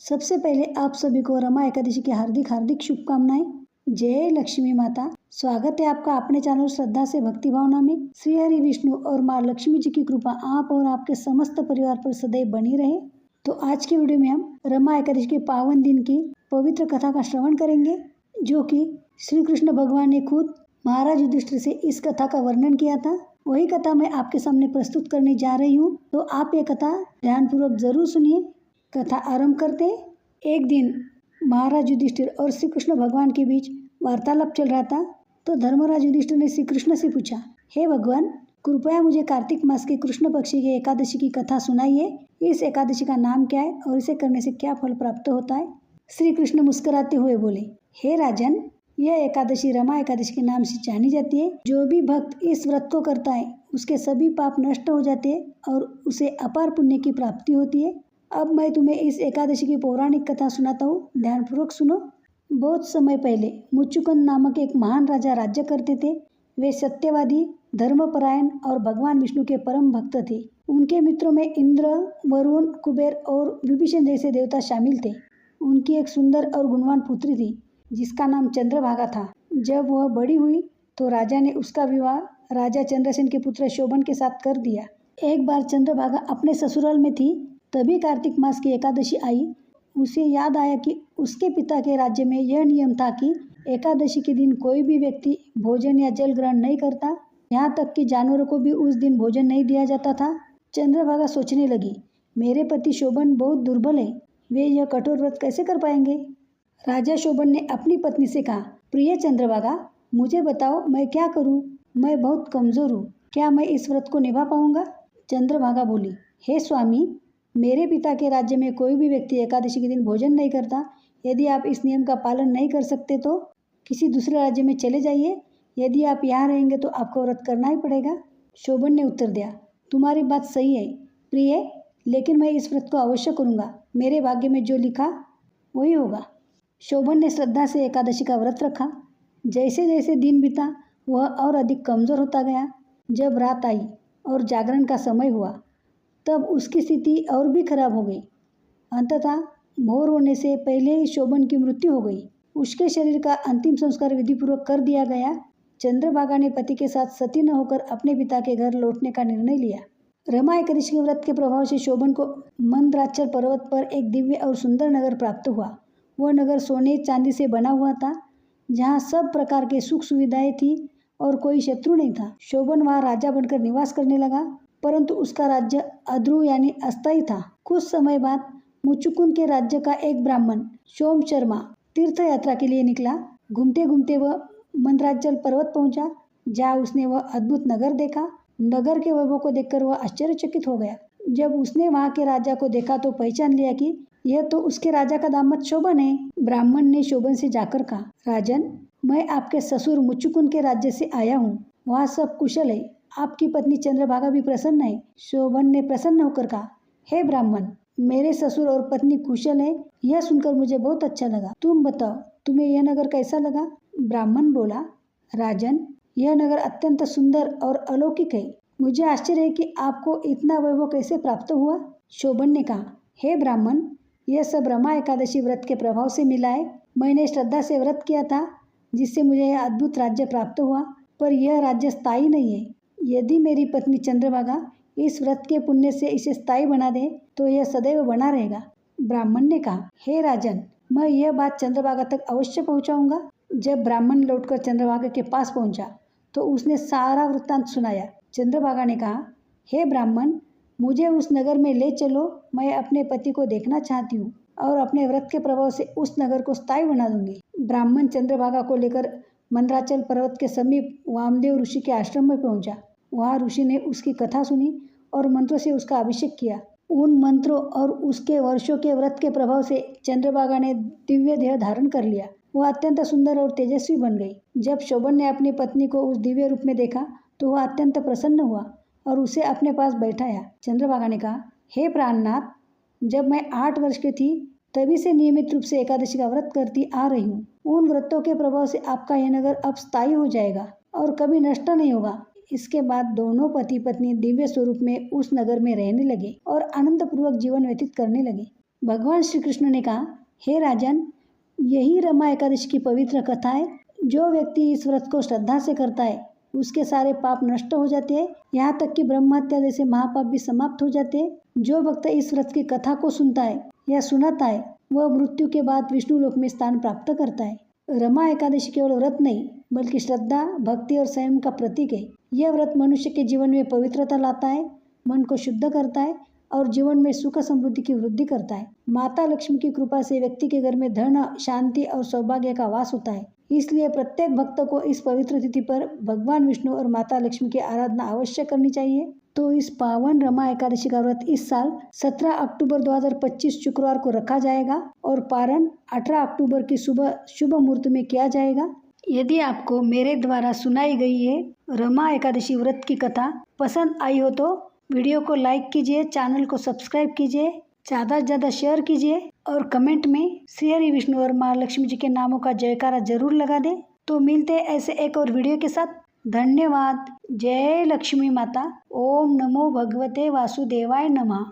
सबसे पहले आप सभी को रमा एकादशी की हार्दिक हार्दिक शुभकामनाएं। जय लक्ष्मी माता। स्वागत है आपका अपने चैनल श्रद्धा से भक्ति भावना में। श्री हरि विष्णु और माँ लक्ष्मी जी की कृपा आप और आपके समस्त परिवार पर सदैव बनी रहे। तो आज की वीडियो में हम रमा एकादशी के पावन दिन की पवित्र कथा का श्रवण करेंगे, जो कि श्री कृष्ण भगवान ने खुद महाराज युधिष्ठिर से इस कथा का वर्णन किया था। वही कथा मैं आपके सामने प्रस्तुत करने जा रही हूँ, तो आप ये कथा ध्यानपूर्वक जरूर सुनिए। कथा आरंभ करते। एक दिन महाराज युधिष्ठिर और श्री कृष्ण भगवान के बीच वार्तालाप चल रहा था। तो धर्मराज युधिष्ठिर ने श्री कृष्ण से पूछा, हे भगवान, कृपया मुझे कार्तिक मास के कृष्ण पक्षी के एकादशी की कथा सुनाइए। इस एकादशी का नाम क्या है और इसे करने से क्या फल प्राप्त होता है? श्री कृष्ण मुस्कुराते हुए बोले, हे राजन, यह एकादशी रमा एकादशी के नाम से जानी जाती है। जो भी भक्त इस व्रत को करता है उसके सभी पाप नष्ट हो जाते हैं और उसे अपार पुण्य की प्राप्ति होती है। अब मैं तुम्हें इस एकादशी की पौराणिक कथा सुनाता हूँ, ध्यानपूर्वक सुनो। बहुत समय पहले मुच्चुकुंद नामक एक महान राजा राज्य करते थे। वे सत्यवादी, धर्मपरायण और भगवान विष्णु के परम भक्त थे। उनके मित्रों में इंद्र, वरुण, कुबेर और विभीषण जैसे देवता शामिल थे। उनकी एक सुंदर और गुणवान पुत्री थी जिसका नाम चंद्रभागा था। जब वह बड़ी हुई तो राजा ने उसका विवाह राजा चंद्रसेन के पुत्र शोभन के साथ कर दिया। एक बार चंद्रभागा अपने ससुराल में थी, तभी कार्तिक मास की एकादशी आई। उसे याद आया कि उसके पिता के राज्य में यह नियम था कि एकादशी के दिन कोई भी व्यक्ति भोजन या जल ग्रहण नहीं करता। यहाँ तक कि जानवरों को भी उस दिन भोजन नहीं दिया जाता था। चंद्रभागा सोचने लगी, मेरे पति शोभन बहुत दुर्बल है, वे यह कठोर व्रत कैसे कर पाएंगे? राजा शोभन ने अपनी पत्नी से कहा, प्रिय चंद्रभागा, मुझे बताओ मैं क्या करूं? मैं बहुत कमजोर हूँ, क्या मैं इस व्रत को निभा पाऊंगा? चंद्रभागा बोली, हे स्वामी, मेरे पिता के राज्य में कोई भी व्यक्ति एकादशी के दिन भोजन नहीं करता। यदि आप इस नियम का पालन नहीं कर सकते तो किसी दूसरे राज्य में चले जाइए। यदि आप यहाँ रहेंगे तो आपको व्रत करना ही पड़ेगा। शोभन ने उत्तर दिया, तुम्हारी बात सही है प्रिय, लेकिन मैं इस व्रत को अवश्य करूँगा। मेरे भाग्य में जो लिखा वही होगा। शोभन ने श्रद्धा से एकादशी का व्रत रखा। जैसे जैसे दिन बीता वह और अधिक कमज़ोर होता गया। जब रात आई और जागरण का समय हुआ तब उसकी स्थिति और भी खराब हो गई। अंततः भोर होने से पहले ही शोभन की मृत्यु हो गई। उसके शरीर का अंतिम संस्कार विधिपूर्वक कर दिया गया। चंद्रभागा ने पति के साथ सती न होकर अपने पिता के घर लौटने का निर्णय लिया। रमा एकादशी के व्रत के प्रभाव से शोभन को मंदराचल पर्वत पर एक दिव्य और सुंदर नगर प्राप्त हुआ। वह नगर सोने चांदी से बना हुआ था, जहाँ सब प्रकार के सुख सुविधाएं थी और कोई शत्रु नहीं था। शोभन वहाँ राजा बनकर निवास करने लगा, परंतु उसका राज्य अध्रुव यानी अस्थायी था। कुछ समय बाद मुच्चुकुंद के राज्य का एक ब्राह्मण सोम शर्मा तीर्थ यात्रा के लिए निकला। घूमते घूमते वह मंदराचल पर्वत पहुंचा, जहाँ उसने वह अद्भुत नगर देखा। नगर के वैभव को देखकर वह आश्चर्यचकित हो गया। जब उसने वहाँ के राजा को देखा तो पहचान लिया कि यह तो उसके राजा का दामाद शोभन है। ब्राह्मण ने शोभन से जाकर कहा, राजन, मैं आपके ससुर मुच्चुकुंद के राज्य से आया हूँ। वहाँ सब कुशल है। आपकी पत्नी चंद्रभागा भी प्रसन्न है। शोभन ने प्रसन्न होकर कहा, हे ब्राह्मण, मेरे ससुर और पत्नी कुशल है, यह सुनकर मुझे बहुत अच्छा लगा। तुम बताओ, तुम्हें यह नगर कैसा लगा? ब्राह्मण बोला, राजन, यह नगर अत्यंत सुंदर और अलौकिक है। मुझे आश्चर्य है कि आपको इतना वैभव कैसे प्राप्त हुआ? शोभन ने कहा, हे ब्राह्मण, यह सब रमा एकादशी व्रत के प्रभाव से मिला है। मैंने श्रद्धा से व्रत किया था, जिससे मुझे यह अद्भुत राज्य प्राप्त हुआ, पर यह राज्य स्थायी नहीं है। यदि मेरी पत्नी चंद्रभागा इस व्रत के पुण्य से इसे स्थायी बना दे तो यह सदैव बना रहेगा। ब्राह्मण ने कहा, हे राजन, मैं यह बात चंद्रभागा तक अवश्य पहुंचाऊंगा। जब ब्राह्मण लौटकर चंद्रभागा के पास पहुंचा तो उसने सारा वृत्तांत सुनाया। चंद्रभागा ने कहा, हे ब्राह्मण, मुझे उस नगर में ले चलो। मैं अपने पति को देखना चाहती हूँ और अपने व्रत के प्रभाव से उस नगर को स्थायी बना दूंगी। ब्राह्मण चंद्रभागा को लेकर मंदराचल पर्वत के समीप वामदेव ऋषि के आश्रम में पहुंचा। वहाँ ऋषि ने उसकी कथा सुनी और मंत्रों से उसका अभिषेक किया। उन मंत्रों और उसके वर्षों के व्रत के प्रभाव से चंद्रभागा ने दिव्य देह धारण कर लिया। वह अत्यंत सुंदर और तेजस्वी बन गई। जब शोभन ने अपनी पत्नी को उस दिव्य रूप में देखा तो वह अत्यंत प्रसन्न हुआ और उसे अपने पास बैठाया। चंद्रभागा ने कहा, हे प्राणनाथ, जब मैं 8 वर्ष की थी तभी से नियमित रूप से एकादशी का व्रत करती आ रही हूँ। उन व्रतों के प्रभाव से आपका यह नगर अब स्थायी हो जाएगा और कभी नष्ट नहीं होगा। इसके बाद दोनों पति पत्नी दिव्य स्वरूप में उस नगर में रहने लगे और आनंद पूर्वक जीवन व्यतीत करने लगे। भगवान श्री कृष्ण ने कहा, हे राजन, यही रमा एकादशी की पवित्र कथा है। जो व्यक्ति इस व्रत को श्रद्धा से करता है उसके सारे पाप नष्ट हो जाते हैं, यहाँ तक कि ब्रह्म हत्या जैसे महापाप भी समाप्त हो जाते हैं। जो भक्त इस व्रत की कथा को सुनता है या सुनाता है वह मृत्यु के बाद विष्णु लोक में स्थान प्राप्त करता है। रमा एकादशी केवल व्रत नहीं बल्कि श्रद्धा, भक्ति और संयम का प्रतीक है। यह व्रत मनुष्य के जीवन में पवित्रता लाता है, मन को शुद्ध करता है और जीवन में सुख समृद्धि की वृद्धि करता है। माता लक्ष्मी की कृपा से व्यक्ति के घर में धन, शांति और सौभाग्य का वास होता है। इसलिए प्रत्येक भक्त को इस पवित्र तिथि पर भगवान विष्णु और माता लक्ष्मी की आराधना अवश्य करनी चाहिए। तो इस पावन रमा एकादशी का व्रत इस साल 17 अक्टूबर 2025 शुक्रवार को रखा जाएगा और पारण 18 अक्टूबर की सुबह शुभ मुहूर्त में किया जाएगा। यदि आपको मेरे द्वारा सुनाई गई है रमा एकादशी व्रत की कथा पसंद आई हो तो वीडियो को लाइक कीजिए, चैनल को सब्सक्राइब कीजिए, ज़्यादा से ज़्यादा शेयर कीजिए और कमेंट में श्री हरि विष्णु और माँ लक्ष्मी जी के नामों का जयकारा जरूर लगा दें। तो मिलते हैं ऐसे एक और वीडियो के साथ। धन्यवाद। जय लक्ष्मी माता। ओम नमो भगवते वासुदेवाय नमः।